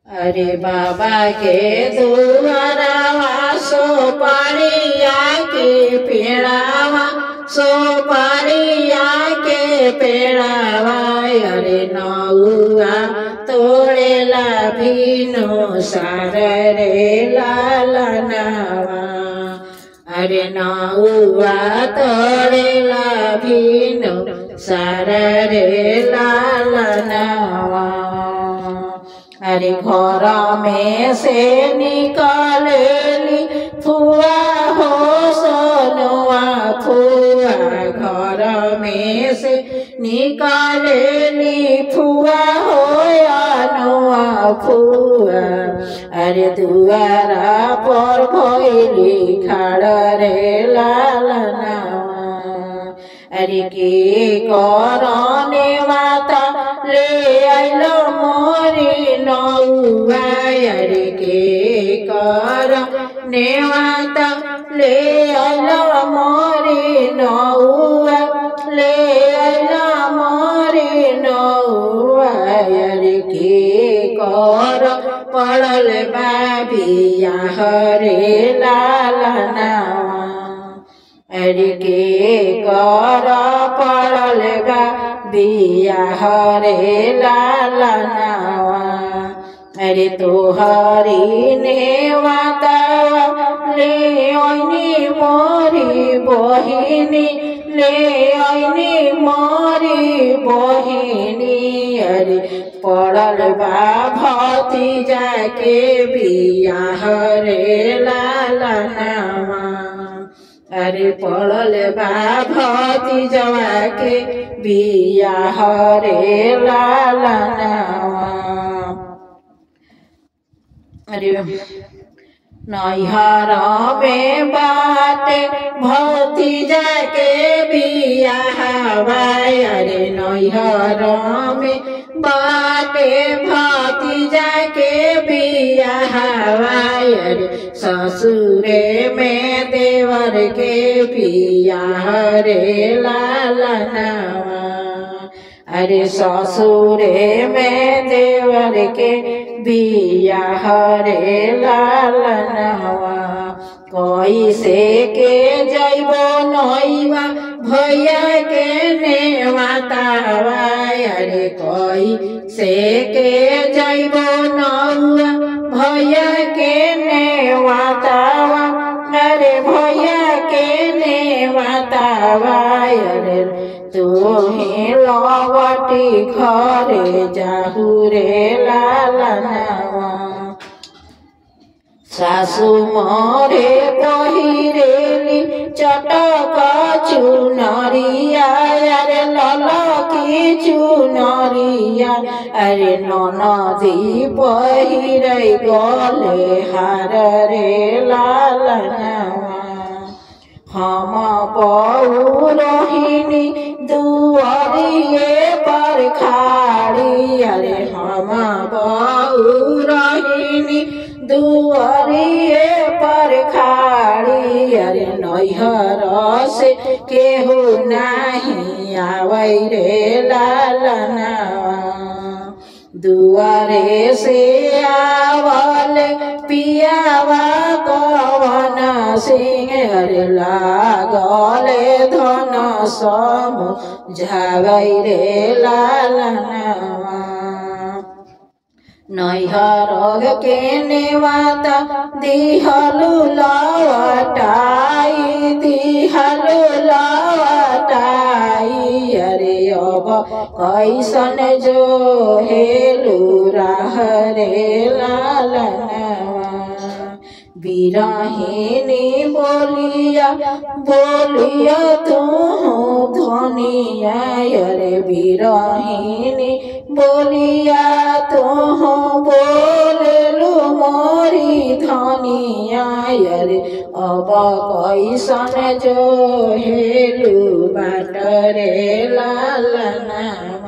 अरे बाबा के दुआरावा सोपारिया के पेड़ावा सोपारिया के पेड़ावा अरे नौआ तोड़ेला भीनो सार रे लालनावा अरे नौआ तोड़ेला भीनो सार रे लालनावा अरे घर में से निकालेली फुआ हो सोनुआ फुआ घर में से निकालेली फुआ हो अनुआ फुआ अरे दुआरा पर भइली खाड़ रे लालनावा अरे के करने माता ले आइलो मोरी नौआ अरे के करने माता ले आइलो मोरी नौआ ले आइलो मोरी नौआ अरे के कर पड़ल बाबिया हरे लालनावा अरे के कर पड़ल बिया हरे लालनावा अरे तोहरी नेवाता ले आइनी मोरी बहिनी ले आइनी मोरी बहिनी अरे पड़ल बा भतीजा के बिया हरे लालनावा अरे पड़ल बा भतीजवा के बिया हरे लालनावा अरे नैहर में बाटे भतीजा के बिया हवाई अरे नैहर में बाटे भतीजा के बिया हवाई अरे ससुरे में देवर के बिया हरे लालनावा अरे ससुरे में देवर के बिया हरे लालनावा कैसे के जइबो नैवा भैया के नेवातावा अरे कैसे के जइबो नौआ भैया के नेवातावा अरे भैया के नेवातावा अरे तू ही लवटी घरे जाहु रे लालनावा सासु मोरे पहिरेली चटक चुनरिया अरे ललकी चुनरिया अरे ननदी पहिरै गले हार रे लालनावा हम पौरहिनी दुआरिये पर खाड़ी अरे हम पौरहिनी दुआरिये पर खाड़ी अरे नैहर से केहू नहीं आवै रे लालनावा दुआरे से आवल पियावा कवन सिंह अरे लागले धन समझावै रे लालनावा नैहर के नेवाता दिहलु लवटाई दिहलु लवटाई अरे अब कैसन जो हेलु राह रे लालनावा बिरहिनी बोलिया बोलिया तू धनिया अरे बिरहिनी बोलिया तू बोललू मोरी धनिया अरे अब कैसन जो हेलू बाट रे लालनावा।